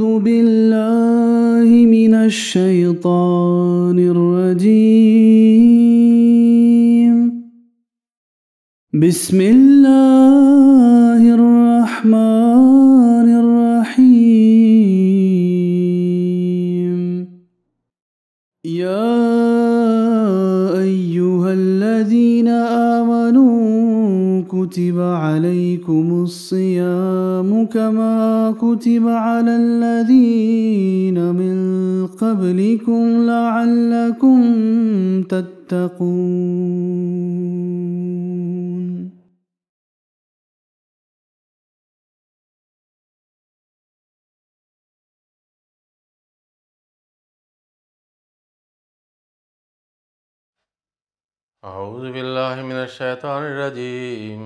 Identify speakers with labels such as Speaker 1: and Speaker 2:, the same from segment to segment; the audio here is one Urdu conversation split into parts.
Speaker 1: أعوذ بالله من الشيطان الرجيم. بسم الله الرحمن الرحيم. يا أيها الذين آمنوا كتب عليكم الصيام كما كتب على الذين من قبلكم لعلكم تتقون.
Speaker 2: اعوذ باللہ من الشیطان الرجیم.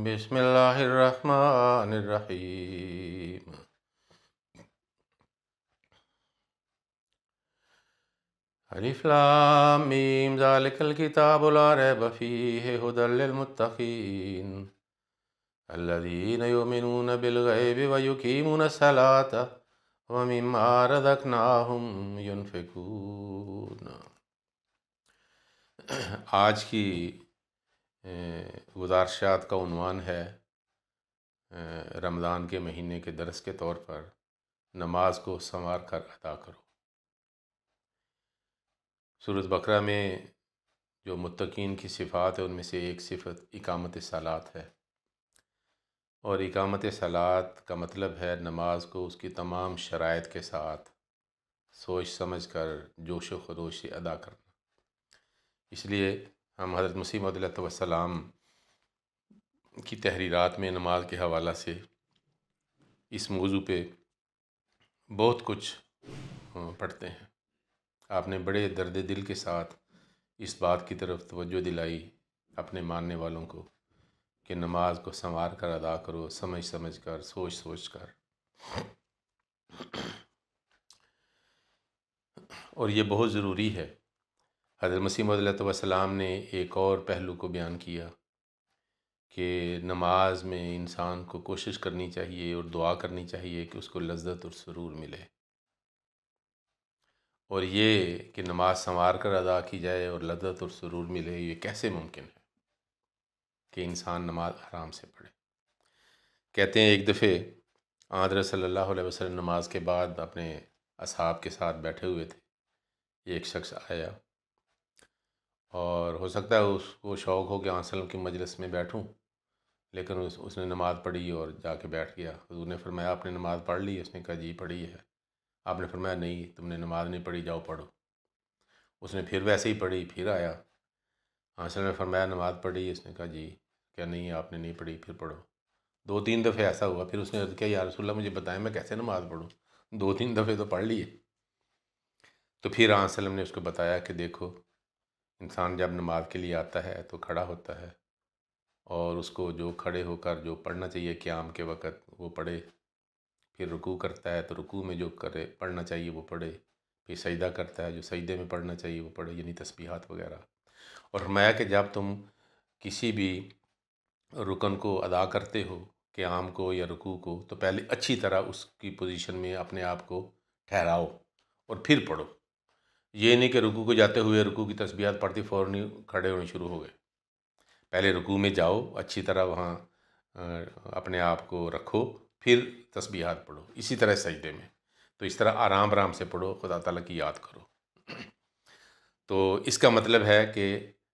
Speaker 2: بسم اللہ الرحمن الرحیم. الف لام میم ذالک الکتاب لا ریب فیہ ھدی للمتقین الذین یؤمنون بالغیب ویقیمون الصلاۃ ومما رزقناہم ینفقون. آج کی گزارشات کا عنوان ہے رمضان کے مہینے کے درس کے طور پر نماز کو سنوار کر ادا کرو. سورۃ بقرہ میں جو متقین کی صفات ہے ان میں سے ایک صفت اقامت صلاۃ ہے، اور اقامت صلاۃ کا مطلب ہے نماز کو اس کی تمام شرائط کے ساتھ سوچ سمجھ کر جوش و خروش سے ادا کرنا. اس لیے ہم حضرت مسیح موعود علیہ السلام کی تحریرات میں نماز کے حوالہ سے اس موضوع پہ بہت کچھ پڑھتے ہیں. آپ نے بڑے درد دل کے ساتھ اس بات کی طرف توجہ دلائی اپنے ماننے والوں کو کہ نماز کو سنوار کر ادا کرو، سمجھ سمجھ کر، سوچ سوچ کر. اور یہ بہت ضروری ہے. حضرت مسیح موعود علیہ السلام نے ایک اور پہلو کو بیان کیا کہ نماز میں انسان کو کوشش کرنی چاہیے اور دعا کرنی چاہیے کہ اس کو لذت اور سرور ملے. اور یہ کہ نماز سنوار کر ادا کی جائے اور لذت اور سرور ملے، یہ کیسے ممکن ہے کہ انسان نماز آرام سے پڑھے؟ کہتے ہیں ایک دفعہ حضرت صلی اللہ علیہ وسلم نماز کے بعد اپنے اصحاب کے ساتھ بیٹھے ہوئے تھے. ایک شخص آیا اور ہو سکتا ہے اس کو شوق ہو کہ آن وسلم کی مجلس میں بیٹھوں، لیکن اس نے نماز پڑھی اور جا کے بیٹھ گیا. حضور نے فرمایا آپ نے نماز پڑھ لی؟ اس نے کہا جی پڑھی ہے. آپ نے فرمایا نہیں، تم نے نماز نہیں پڑھی، جاؤ پڑھو. اس نے پھر ویسے ہی پڑھی، پھر آیا. آن وسلم نے فرمایا نماز پڑھی؟ اس نے کہا جی. کیا نہیں آپ نے نہیں پڑھی، پھر پڑھو. 2-3 دفعہ ایسا ہوا. پھر اس نے عرض کیا یا رسول اللہ مجھے بتائیں میں کیسے نماز پڑھوں، 2-3 دفعہ تو پڑھ لیے. تو پھر آن وسلم نے اس کو بتایا کہ دیکھو انسان جب نماز کے لیے آتا ہے تو کھڑا ہوتا ہے، اور اس کو جو کھڑے ہو کر جو پڑھنا چاہیے قیام کے وقت وہ پڑھے. پھر رکوع کرتا ہے تو رکوع میں جو پڑھنا چاہیے وہ پڑھے. پھر سجدہ کرتا ہے جو سجدے میں پڑھنا چاہیے وہ پڑھے، یعنی تسبیحات وغیرہ. اور فرمایا کہ جب تم کسی بھی رکن کو ادا کرتے ہو، قیام کو یا رکوع کو، تو پہلے اچھی طرح اس کی پوزیشن میں اپنے آپ کو ٹھہراؤ اور پھر پڑھو. یہ نہیں کہ رکوع کو جاتے ہوئے رکوع کی تسبیحات پڑھتی فوراً کھڑے ہونے شروع ہو گئے. پہلے رکوع میں جاؤ، اچھی طرح وہاں اپنے آپ کو رکھو، پھر تسبیحات پڑھو. اسی طرح سجدے میں. تو اس طرح آرام آرام سے پڑھو، خدا تعالیٰ کی یاد کرو. تو اس کا مطلب ہے کہ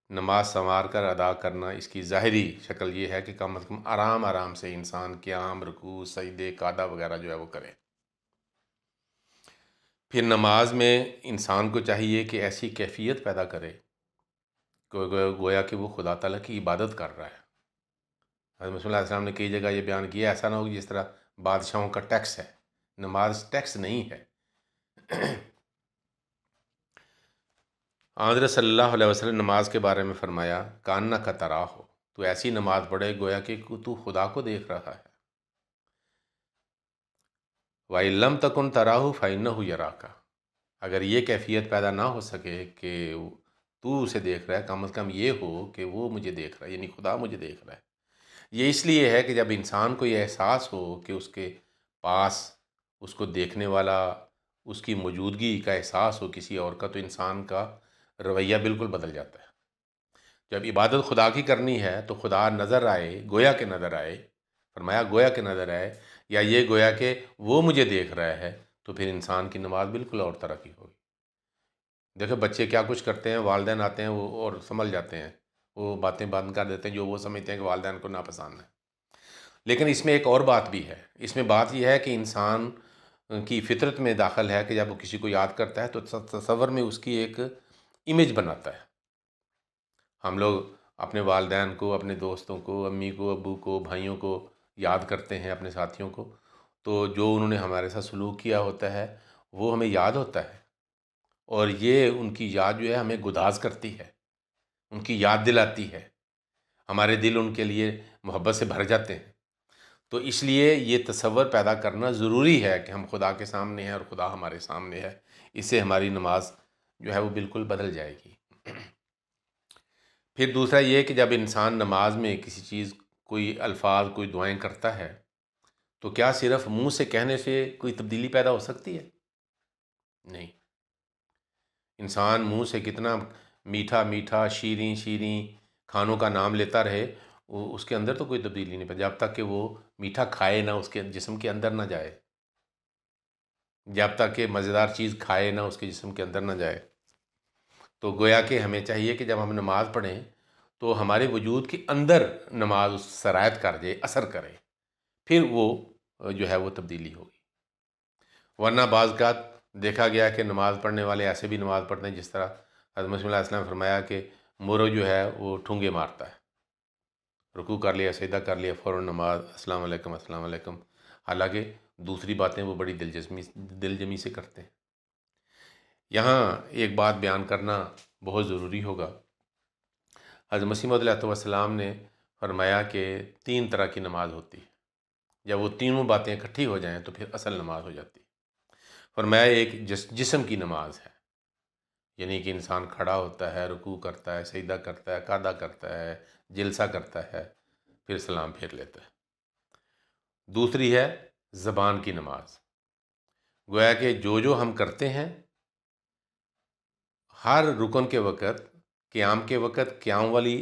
Speaker 2: نماز سنوار کر ادا کرنا، اس کی ظاہری شکل یہ ہے کہ کم از کم آرام آرام سے انسان قیام، رکوع، سجدے، قعدہ وغیرہ جو ہے وہ کرے. پھر نماز میں انسان کو چاہیے کہ ایسی کیفیت پیدا کرے گویا کہ وہ خدا تعالیٰ کی عبادت کر رہا ہے. حضرت مسیح علیہ السلام نے کئی جگہ یہ بیان کیا ایسا نہ ہو جس طرح بادشاہوں کا ٹیکس ہے. نماز ٹیکس نہیں ہے. حضرت صلی اللہ علیہ وسلم نماز کے بارے میں فرمایا کاننا کا ترا ہو، تو ایسی نماز پڑھے گویا کہ تو خدا کو دیکھ رہا ہے. وَإِن لَمْ تَكُنْ تَرَاهُ فَإِنَّهُ يَرَاكَ. اگر یہ کیفیت پیدا نہ ہو سکے کہ تو اسے دیکھ رہا ہے، کم از کم یہ ہو کہ وہ مجھے دیکھ رہا ہے، یعنی خدا مجھے دیکھ رہا ہے. یہ اس لیے ہے کہ جب انسان کو یہ احساس ہو کہ اس کے پاس اس کو دیکھنے والا اس کی موجودگی کا احساس ہو کسی اور کا، تو انسان کا رویہ بالکل بدل جاتا ہے۔ جب عبادت خدا کی کرنی ہے تو خدا نظر آئے، گویا کہ نظر آئے، فرمایا گویا کہ نظر آئے، یا یہ گویا کہ وہ مجھے دیکھ رہا ہے، تو پھر انسان کی نماز بالکل اور طرح کی ہوگی۔ دیکھیں بچے کیا کچھ کرتے ہیں، والدین آتے ہیں وہ اور سنبھل جاتے ہیں، وہ باتیں بند کر دیتے ہیں جو وہ سمجھتے ہیں کہ والدین کو ناپسند ہے۔ لیکن اس میں ایک اور بات بھی ہے، اس میں بات یہ ہے کہ انسان کی فطرت میں داخل ہے کہ جب وہ کسی کو یاد کرتا ہے تو تصور میں اس کی ایک امیج بناتا ہے۔ ہم لوگ اپنے والدین کو، اپنے دوستوں کو، امی کو، ابو کو، بھائیوں کو یاد کرتے ہیں، اپنے ساتھیوں کو، تو جو انہوں نے ہمارے ساتھ سلوک کیا ہوتا ہے وہ ہمیں یاد ہوتا ہے، اور یہ ان کی یاد جو ہے ہمیں گداز کرتی ہے، ان کی یاد دلاتی ہے، ہمارے دل ان کے لیے محبت سے بھر جاتے ہیں۔ تو اس لیے یہ تصور پیدا کرنا ضروری ہے کہ ہم خدا کے سامنے ہیں اور خدا ہمارے سامنے ہے، اس سے ہماری نماز جو ہے وہ بالکل بدل جائے گی۔ پھر دوسرا یہ کہ جب انسان نماز میں کسی چیز، کوئی الفاظ، کوئی دعائیں کرتا ہے تو کیا صرف منہ سے کہنے سے کوئی تبدیلی پیدا ہو سکتی ہے؟ نہیں۔ انسان منہ سے کتنا میٹھا میٹھا، شیریں شیریں کھانوں کا نام لیتا رہے، اس کے اندر تو کوئی تبدیلی نہیں پیدا، جب تک کہ وہ میٹھا کھائے نہ، اس کے جسم کے اندر نہ جائے، جب تک کہ مزیدار چیز کھائے نہ، اس کے جسم کے اندر نہ جائے۔ تو گویا کہ ہمیں چاہیے کہ جب ہم نماز پڑھیں تو ہمارے وجود کے اندر نماز سرایت کر جائے، اثر کرے، پھر وہ جو ہے وہ تبدیلی ہوگی۔ ورنہ بعض اوقات دیکھا گیا کہ نماز پڑھنے والے ایسے بھی نماز پڑھتے ہیں جس طرح حضرت مسیح علیہ السلام نے فرمایا کہ مورو جو ہے وہ ٹھونگے مارتا ہے، رکوع کر لیا، سجدہ کر لیا، فوراً نماز، السلام علیکم السلام علیکم، حالانکہ دوسری باتیں وہ بڑی دل جمی سے کرتے ہیں۔ یہاں ایک بات بیان کرنا بہت ضروری ہوگا۔ حضرت مسیح موعود علیہ السلام نے فرمایا کہ 3 طرح کی نماز ہوتی ہے، جب وہ تینوں باتیں اکٹھی ہو جائیں تو پھر اصل نماز ہو جاتی ہے۔ فرمایا ایک جسم کی نماز ہے، یعنی کہ انسان کھڑا ہوتا ہے، رکوع کرتا ہے، سجدہ کرتا ہے، قعدہ کرتا ہے، جلسہ کرتا ہے، پھر سلام پھیر لیتا ہے۔ دوسری ہے زبان کی نماز، گویا کہ جو ہم کرتے ہیں ہر رکن کے وقت، قیام کے وقت قیام والی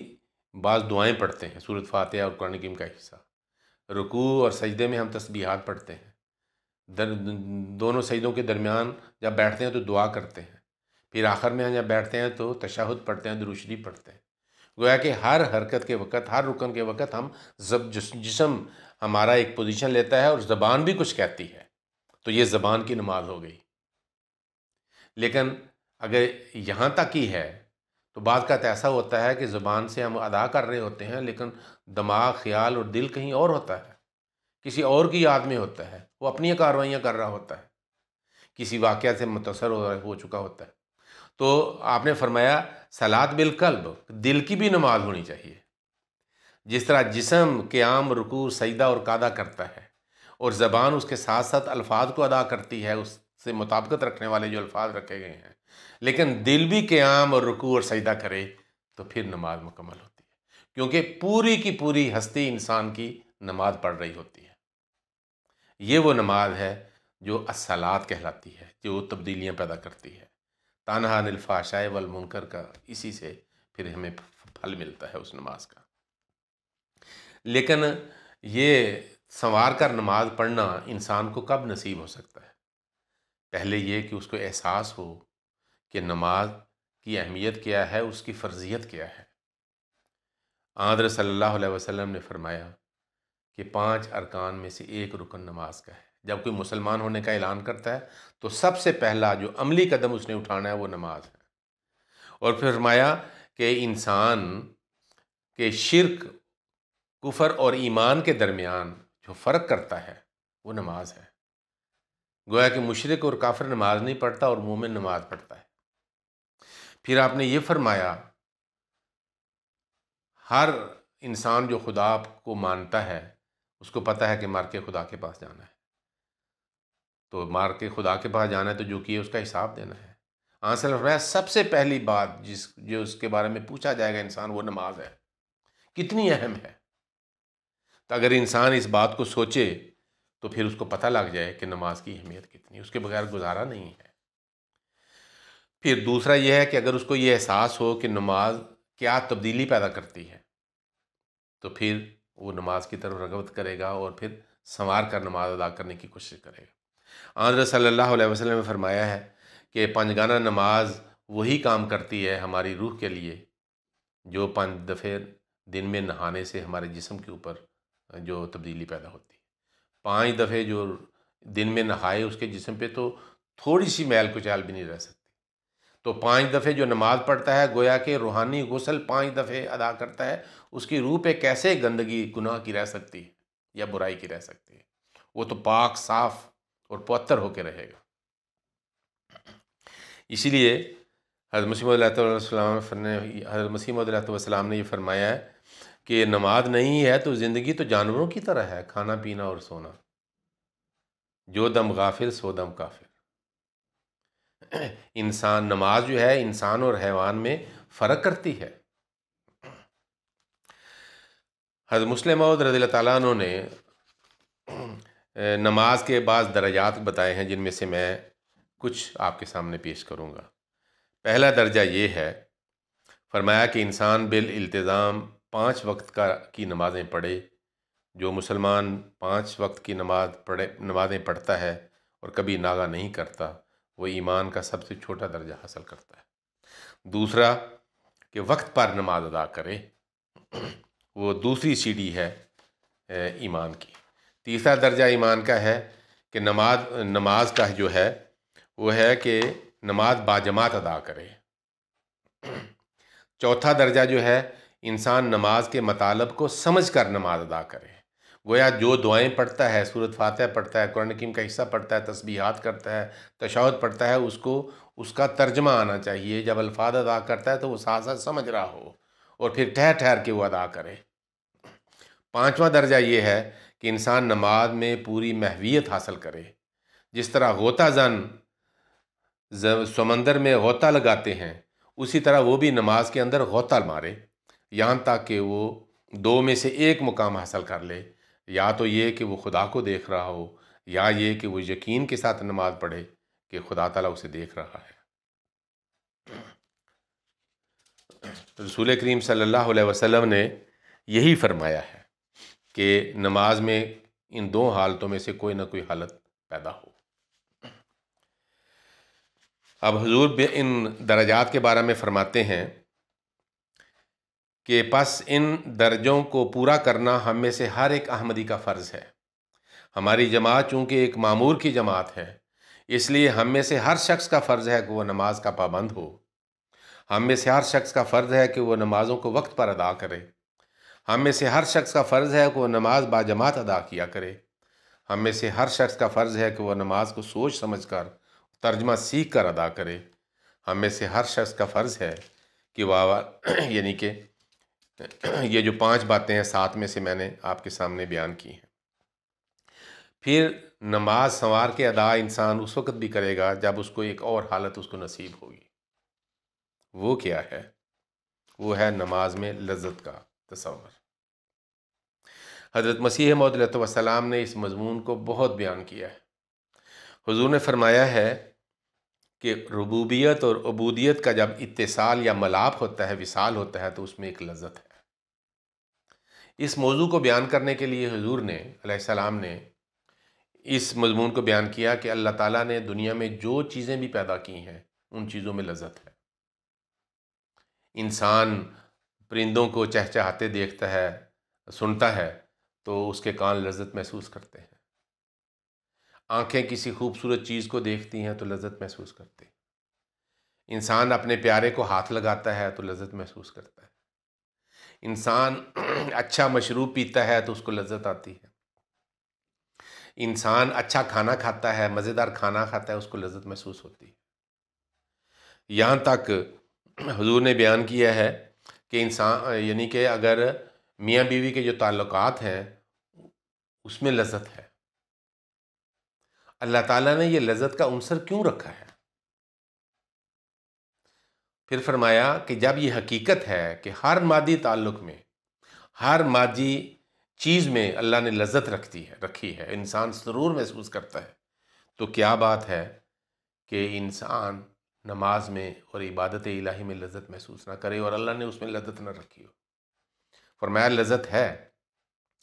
Speaker 2: بعض دعائیں پڑھتے ہیں، سورۃ فاتحہ اور قرآن کریم کا حصہ، رکوع اور سجدے میں ہم تسبیحات پڑھتے ہیں، دونوں سجدوں کے درمیان جب بیٹھتے ہیں تو دعا کرتے ہیں، پھر آخر میں جب بیٹھتے ہیں تو تشہد پڑھتے ہیں، درود شریف پڑھتے ہیں۔ گویا کہ ہر حرکت کے وقت، ہر رکن کے وقت ہم جسم ہمارا ایک پوزیشن لیتا ہے اور زبان بھی کچھ کہتی ہے، تو یہ زبان کی نماز ہو گئی۔ لیکن اگر یہاں تک ہی ہے تو بعض کا ایسا ہوتا ہے کہ زبان سے ہم ادا کر رہے ہوتے ہیں لیکن دماغ، خیال اور دل کہیں اور ہوتا ہے، کسی اور کی یاد میں ہوتا ہے، وہ اپنی کارروائیاں کر رہا ہوتا ہے، کسی واقعہ سے متاثر ہو چکا ہوتا ہے۔ تو آپ نے فرمایا صلاۃ بالقلب، دل کی بھی نماز ہونی چاہیے۔ جس طرح جسم قیام، رکوع، سجدہ اور قعدہ کرتا ہے اور زبان اس کے ساتھ ساتھ الفاظ کو ادا کرتی ہے، اس سے مطابقت رکھنے والے جو الفاظ رکھے گئے ہیں، لیکن دل بھی قیام اور رکوع اور سجدہ کرے تو پھر نماز مکمل ہوتی ہے، کیونکہ پوری کی پوری ہستی انسان کی نماز پڑھ رہی ہوتی ہے۔ یہ وہ نماز ہے جو الصلاۃ کہلاتی ہے، جو تبدیلیاں پیدا کرتی ہے، تنہا عن الفحشاء والمنکر کا، اسی سے پھر ہمیں پھل ملتا ہے اس نماز کا۔ لیکن یہ سنوار کر نماز پڑھنا انسان کو کب نصیب ہو سکتا ہے؟ پہلے یہ کہ اس کو احساس ہو کہ نماز کی اہمیت کیا ہے، اس کی فرضیت کیا ہے۔ حضرت صلی اللہ علیہ وسلم نے فرمایا کہ 5 ارکان میں سے ایک رکن نماز کا ہے۔ جب کوئی مسلمان ہونے کا اعلان کرتا ہے تو سب سے پہلا جو عملی قدم اس نے اٹھانا ہے وہ نماز ہے، اور پھر فرمایا کہ انسان کے شرک، کفر اور ایمان کے درمیان جو فرق کرتا ہے وہ نماز ہے۔ گویا کہ مشرک اور کافر نماز نہیں پڑھتا اور مومن نماز پڑھتا ہے۔ پھر آپ نے یہ فرمایا ہر انسان جو خدا کو مانتا ہے اس کو پتہ ہے کہ مار کے خدا کے پاس جانا ہے، تو مار کے خدا کے پاس جانا ہے تو جو کیے اس کا حساب دینا ہے۔ آنسل فرمایا سب سے پہلی بات جو اس کے بارے میں پوچھا جائے گا انسان، وہ نماز ہے۔ کتنی اہم ہے؟ تو اگر انسان اس بات کو سوچے تو پھر اس کو پتہ لگ جائے کہ نماز کی اہمیت کتنی، اس کے بغیر گزارا نہیں ہے۔ پھر دوسرا یہ ہے کہ اگر اس کو یہ احساس ہو کہ نماز کیا تبدیلی پیدا کرتی ہے، تو پھر وہ نماز کی طرف رغبت کرے گا اور پھر سنوار کر نماز ادا کرنے کی کوشش کرے گا۔ حضرت صلی اللہ علیہ وسلم نے فرمایا ہے کہ پنجگانہ نماز وہی کام کرتی ہے ہماری روح کے لیے جو 5 دفعے دن میں نہانے سے ہمارے جسم کے اوپر جو تبدیلی پیدا ہوتی ہے۔ 5 دفعے جو دن میں نہائے اس کے جسم پہ تو تھوڑی سی میل کچیل بھی نہیں رہ سکتی، تو 5 دفعے جو نماز پڑھتا ہے گویا کہ روحانی غسل 5 دفعے ادا کرتا ہے، اس کی روح پہ کیسے گندگی گناہ کی رہ سکتی ہے یا برائی کی رہ سکتی ہے؟ وہ تو پاک صاف اور پوتر ہو کے رہے گا۔ اسی لیے حضرت مسیح موعود علیہ السلام نے یہ فرمایا ہے کہ نماز نہیں ہے تو زندگی تو جانوروں کی طرح ہے، کھانا پینا اور سونا، جو دم غافل سو دم کافر۔ انسان نماز جو ہے انسان اور حیوان میں فرق کرتی ہے۔ حضرت مسلم موعود رضی اللہ تعالیٰ عنہ نے نماز کے بعض درجات بتائے ہیں، جن میں سے میں کچھ آپ کے سامنے پیش کروں گا۔ پہلا درجہ یہ ہے، فرمایا کہ انسان بالالتزام 5 وقت کی نمازیں پڑھے۔ جو مسلمان 5 وقت کی نمازیں پڑھتا ہے اور کبھی ناغہ نہیں کرتا، وہ ایمان کا سب سے چھوٹا درجہ حاصل کرتا ہے۔ دوسرا کہ وقت پر نماز ادا کرے، وہ دوسری سیڑھی ہے ایمان کی۔ تیسرا درجہ ایمان کا ہے کہ نماز کا جو ہے وہ ہے کہ نماز باجماعت ادا کرے۔ چوتھا درجہ جو ہے انسان نماز کے مطالب کو سمجھ کر نماز ادا کرے، گویا جو دعائیں پڑھتا ہے، سورۃ فاتحہ پڑھتا ہے، قرآن حکیم کا حصہ پڑھتا ہے، تسبیحات کرتا ہے، تشہد پڑھتا ہے، اس کو اس کا ترجمہ آنا چاہیے۔ جب الفاظ ادا کرتا ہے تو وہ ساتھ ساتھ سمجھ رہا ہو اور پھر ٹھہر ٹھہر کے وہ ادا کرے۔ پانچواں درجہ یہ ہے کہ انسان نماز میں پوری محویت حاصل کرے، جس طرح غوطہ زن سمندر میں غوطہ لگاتے ہیں، اسی طرح وہ بھی نماز کے اندر غوطہ مارے، یہاں تک کہ وہ 2 میں سے ایک مقام حاصل کر لے، یا تو یہ کہ وہ خدا کو دیکھ رہا ہو، یا یہ کہ وہ یقین کے ساتھ نماز پڑھے کہ خدا تعالیٰ اسے دیکھ رہا ہے۔ رسول کریم صلی اللہ علیہ وسلم نے یہی فرمایا ہے کہ نماز میں ان 2 حالتوں میں سے کوئی نہ کوئی حالت پیدا ہو۔ اب حضور ان درجات کے بارے میں فرماتے ہیں کہ پس ان درجوں کو پورا کرنا ہم میں سے ہر ایک احمدی کا فرض ہے۔ ہماری جماعت چونکہ ایک معمور کی جماعت ہے، اس لیے ہم میں سے ہر شخص کا فرض ہے کہ وہ نماز کا پابند ہو۔ ہم میں سے ہر شخص کا فرض ہے کہ وہ نمازوں کو وقت پر ادا کرے۔ ہم میں سے ہر شخص کا فرض ہے کہ وہ نماز باجماعت ادا کیا کرے۔ ہم میں سے ہر شخص کا فرض ہے کہ وہ نماز کو سوچ سمجھ کر ترجمہ سیکھ کر ادا کرے۔ ہم میں سے ہر شخص کا فرض ہے کہ وہ یعنی کہ یہ جو 5 باتیں ہیں 7 میں سے میں نے آپ کے سامنے بیان کی ہیں۔ پھر نماز سنوار کے ادا انسان اس وقت بھی کرے گا جب اس کو ایک اور حالت اس کو نصیب ہوگی۔ وہ کیا ہے؟ وہ ہے نماز میں لذت کا تصور۔ حضرت مسیح موعود علیہ السلام نے اس مضمون کو بہت بیان کیا ہے۔ حضور نے فرمایا ہے کہ ربوبیت اور عبودیت کا جب اتصال یا ملاپ ہوتا ہے، وصال ہوتا ہے، تو اس میں ایک لذت ہے۔ اس موضوع کو بیان کرنے کے لیے حضور نے علیہ السلام نے اس مضمون کو بیان کیا کہ اللہ تعالیٰ نے دنیا میں جو چیزیں بھی پیدا کی ہیں ان چیزوں میں لذت ہے۔ انسان پرندوں کو چہچہاتے دیکھتا ہے، سنتا ہے تو اس کے کان لذت محسوس کرتے ہیں۔ آنکھیں کسی خوبصورت چیز کو دیکھتی ہیں تو لذت محسوس کرتے ہیں۔ انسان اپنے پیارے کو ہاتھ لگاتا ہے تو لذت محسوس کرتا ہے۔ انسان اچھا مشروب پیتا ہے تو اس کو لذت آتی ہے۔ انسان اچھا کھانا کھاتا ہے، مزیدار کھانا کھاتا ہے، اس کو لذت محسوس ہوتی ہے۔ یہاں تک حضور نے بیان کیا ہے کہ انسان یعنی کہ اگر میاں بیوی کے جو تعلقات ہیں اس میں لذت ہے، اللہ تعالیٰ نے یہ لذت کا عنصر کیوں رکھا ہے؟ پھر فرمایا کہ جب یہ حقیقت ہے کہ ہر مادی تعلق میں، ہر مادی چیز میں اللہ نے لذت رکھی ہے، انسان سرور محسوس کرتا ہے، تو کیا بات ہے کہ انسان نماز میں اور عبادت الہی میں لذت محسوس نہ کرے اور اللہ نے اس میں لذت نہ رکھی ہو۔ فرمایا لذت ہے،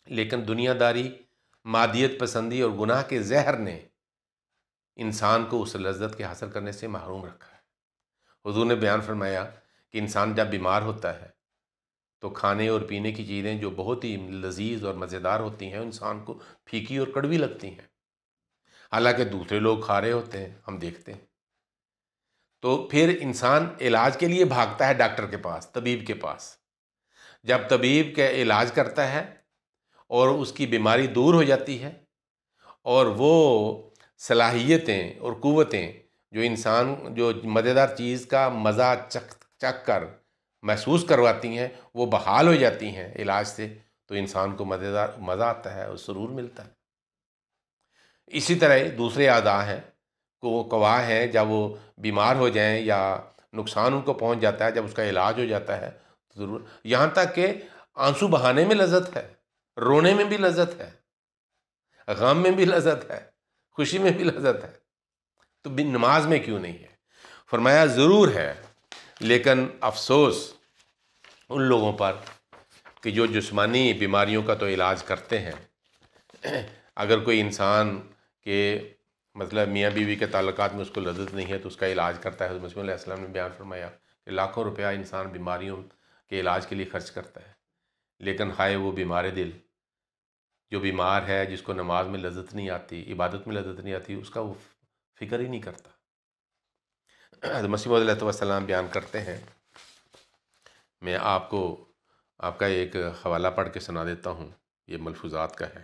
Speaker 2: لیکن دنیا داری، مادیت پسندی اور گناہ کے زہر نے انسان کو اس لذت کے حاصل کرنے سے محروم رکھا ہے۔ حضور نے بیان فرمایا کہ انسان جب بیمار ہوتا ہے تو کھانے اور پینے کی چیزیں جو بہت ہی لذیذ اور مزیدار ہوتی ہیں انسان کو پھیکی اور کڑوی لگتی ہیں، حالانکہ دوسرے لوگ کھا رہے ہوتے ہیں، ہم دیکھتے ہیں۔ تو پھر انسان علاج کے لیے بھاگتا ہے ڈاکٹر کے پاس، طبیب کے پاس۔ جب طبیب کا علاج کرتا ہے اور اس کی بیماری دور ہو جاتی ہے اور وہ صلاحیتیں اور قوتیں جو انسان جو مزیدار چیز کا مزہ چکھ کر محسوس کرواتی ہیں وہ بحال ہو جاتی ہیں علاج سے، تو انسان کو مزہ آتا ہے اور سرور ملتا ہے۔ اسی طرح دوسرے اعضاء ہیں وہ گواہ ہیں، جب وہ بیمار ہو جائیں یا نقصان ان کو پہنچ جاتا ہے، جب اس کا علاج ہو جاتا ہے تو ضرور، یہاں تک کہ آنسو بہانے میں لذت ہے، رونے میں بھی لذت ہے، غم میں بھی لذت ہے، خوشی میں بھی لذت ہے، تو نماز میں کیوں نہیں ہے؟ فرمایا ضرور ہے، لیکن افسوس ان لوگوں پر کہ جو جسمانی بیماریوں کا تو علاج کرتے ہیں۔ اگر کوئی انسان کے مطلب میاں بیوی کے تعلقات میں اس کو لذت نہیں ہے تو اس کا علاج کرتا ہے۔ حضرت مسیح علیہ السلام نے بیان فرمایا کہ لاکھوں روپیہ انسان بیماریوں کے علاج کے لیے خرچ کرتا ہے، لیکن ہائے وہ بیمار دل جو بیمار ہے، جس کو نماز میں لذت نہیں آتی، عبادت میں لذت نہیں آتی، اس کا وہ فکر ہی نہیں کرتا۔ حضرت مسیح علیہ السلام بیان کرتے ہیں، میں آپ کو آپ کا ایک حوالہ پڑھ کے سنا دیتا ہوں، یہ ملفوظات کا ہے۔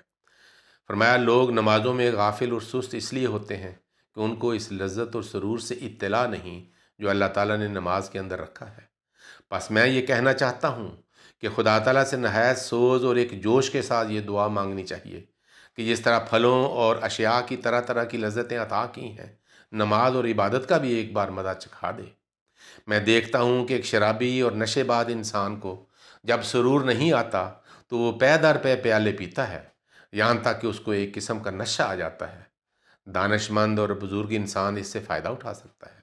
Speaker 2: فرمایا لوگ نمازوں میں غافل اور سست اس لیے ہوتے ہیں کہ ان کو اس لذت اور سرور سے اطلاع نہیں جو اللہ تعالیٰ نے نماز کے اندر رکھا ہے۔ بس میں یہ کہنا چاہتا ہوں کہ خدا تعالیٰ سے نہایت سوز اور ایک جوش کے ساتھ یہ دعا مانگنی چاہیے کہ جس طرح پھلوں اور اشیاء کی طرح طرح کی لذتیں عطا کی ہیں، نماز اور عبادت کا بھی ایک بار مزہ چکھا دے۔ میں دیکھتا ہوں کہ ایک شرابی اور نشے باز انسان کو جب سرور نہیں آتا تو وہ پے در پے پیالے پیتا ہے، یہاں تک کہ اس کو ایک قسم کا نشہ آ جاتا ہے۔ دانش مند اور بزرگ انسان اس سے فائدہ اٹھا سکتا ہے،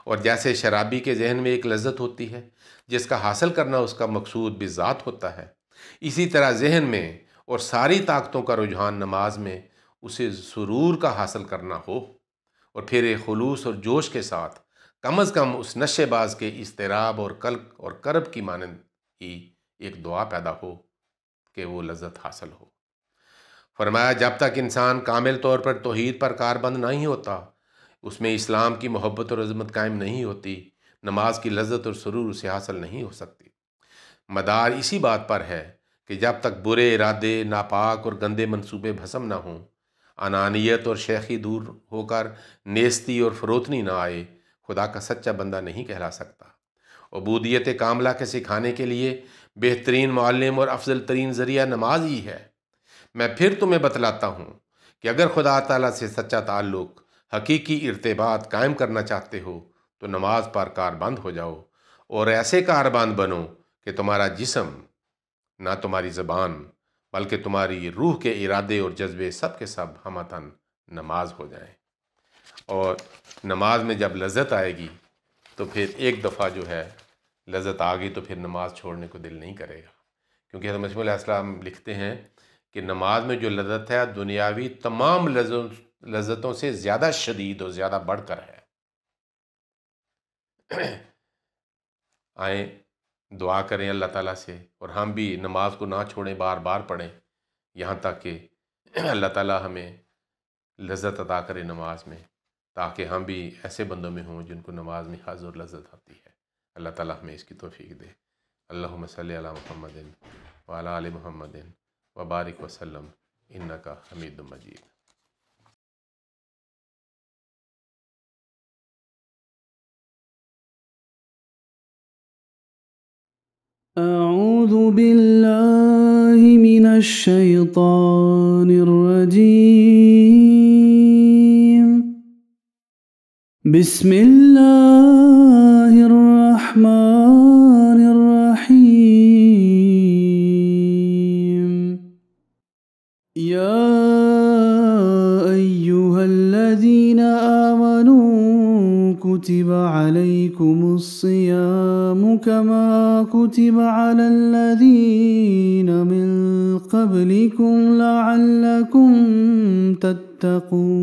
Speaker 2: اور جیسے شرابی کے ذہن میں ایک لذت ہوتی ہے جس کا حاصل کرنا اس کا مقصود بذات ہوتا ہے، اسی طرح ذہن میں اور ساری طاقتوں کا رجحان نماز میں اسے سرور کا حاصل کرنا ہو، اور پھر ایک خلوص اور جوش کے ساتھ کم از کم اس نشے باز کے اضطراب اور قلق اور کرب کی مانند ہی ایک دعا پیدا ہو کہ وہ لذت حاصل ہو۔ فرمایا جب تک انسان کامل طور پر توحید پر کاربند نہیں ہوتا، اس میں اسلام کی محبت اور عظمت قائم نہیں ہوتی، نماز کی لذت اور سرور اسے حاصل نہیں ہو سکتی۔ مدار اسی بات پر ہے کہ جب تک برے ارادے، ناپاک اور گندے منصوبے بھسم نہ ہوں، انانیت اور شیخی دور ہو کر نیستی اور فروتنی نہ آئے، خدا کا سچا بندہ نہیں کہلا سکتا۔ عبودیت کاملہ کے سکھانے کے لیے بہترین معلم اور افضل ترین ذریعہ نماز ہی ہے۔ میں پھر تمہیں بتلاتا ہوں کہ اگر خدا تعالیٰ سے سچا تعلق، حقیقی ارتباط قائم کرنا چاہتے ہو تو نماز پر کاربند ہو جاؤ، اور ایسے کاربند بنو کہ تمہارا جسم، نہ تمہاری زبان بلکہ تمہاری روح کے ارادے اور جذبے سب کے سب ہمتن نماز ہو جائیں۔ اور نماز میں جب لذت آئے گی تو پھر ایک دفعہ جو ہے لذت آ گئی تو پھر نماز چھوڑنے کو دل نہیں کرے گا، کیونکہ حضرت مسیح علیہ السلام لکھتے ہیں کہ نماز میں جو لذت ہے دنیاوی تمام لذتوں سے زیادہ شدید اور زیادہ بڑھ کر ہے۔ آئیں دعا کریں اللہ تعالیٰ سے، اور ہم بھی نماز کو نہ چھوڑیں، بار بار پڑھیں، یہاں تک کہ اللہ تعالیٰ ہمیں لذت عطا کرے نماز میں، تاکہ ہم بھی ایسے بندوں میں ہوں جن کو نماز میں حظ اور لذت آتی ہے۔ اللہ تعالیٰ ہمیں اس کی توفیق دے۔ اللہم صلی علی محمد وعلی آل محمد وبارک وسلم انکا حمید مجید۔
Speaker 1: أعوذ بالله من الشيطان الرجيم بسم الله الرحمن الرحيم الذين آمنوا كتب عليكم الصيام كما كتب على الذين من قبلكم لعلكم تتقون